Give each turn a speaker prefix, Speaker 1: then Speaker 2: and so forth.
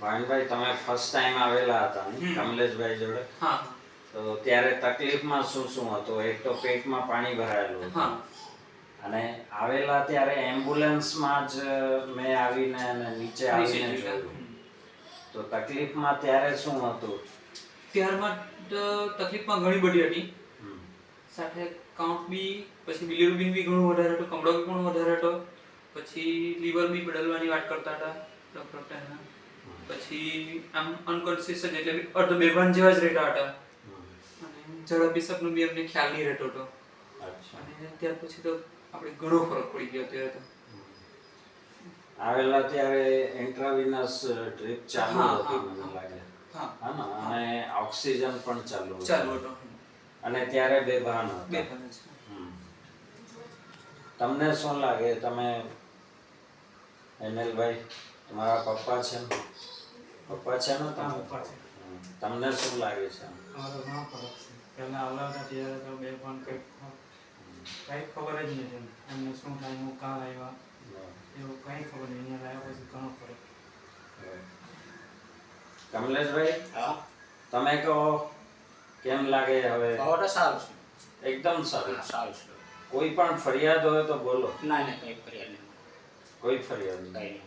Speaker 1: ભાવિનભાઈ તમે first time આવેલા હતા ને કમલેશભાઈ જોડે?
Speaker 2: હા.
Speaker 1: તો ત્યારે તકલીફમાં શું શું હતું? એક તો પેટમાં પાણી ભરાયેલું હતું.
Speaker 2: હા.
Speaker 1: અને આવેલા ત્યારે એમ્બ્યુલન્સમાં જ મેં આવીને અને નીચે આવીને જોયું. તો તકલીફમાં ત્યારે શું હતું?
Speaker 2: ત્યારમાં તકલીફમાં ઘણી બધી હતી. સાથે કાઉન્ટ બી, પછી બિલિરુબિન બી ઘણું વધારે હતું, કમળો બી પણ વધારે હતો, પછી લીવર બી બદલવાની વાત કરતા હતા ડૉક્ટર. પછી આમ અનકોન્શિયસ જ એટલે અર્ધ બેભાન જેવા જ રહેતા હતા. અને ઝડપ બિસપનો બી અમને ખ્યાલ નહીં રહેતો હતો. અને ત્યાર પછી તો આપણે ઘણો ફરક પડી ગયો ત્યારે તો.
Speaker 1: આવેલા ત્યારે ઇન્ટ્રાવિનસ ડ્રીપ ચાલુ હતી મને લાગે.
Speaker 2: હા.
Speaker 1: અને ઓક્સિજન પણ ચાલુ
Speaker 2: હતો.
Speaker 1: અને ત્યારે બેભાન હતા. તમને શું લાગે? તમે એનએલભાઈ તમારા પપ્પા છે ને? પપ્પા છે ને તમે? તમને શું લાગે છે?
Speaker 3: મારો ઘણો ફરક છે. પહેલા આવલા હતા ત્યારે તો બેભાન કંઈ ખબર જ નહીં હતી એમને શું થાય, હું કાં આવ્યા એવું કંઈ ખબર નહીં. અહીંયા લાવ્યા પછી ઘણો ફરક.
Speaker 1: કમલેશભાઈ,
Speaker 4: હા,
Speaker 1: તમે કહો કેમ લાગે હવે?
Speaker 4: હવે સારું છે,
Speaker 1: એકદમ સારું.
Speaker 4: સારું છે.
Speaker 1: કોઈ પણ ફરિયાદ હોય તો બોલો.
Speaker 4: ના, કંઈ ફરિયાદ નહીં.
Speaker 1: કોઈ ફરિયાદ નહીં.
Speaker 4: કંઈ નહીં.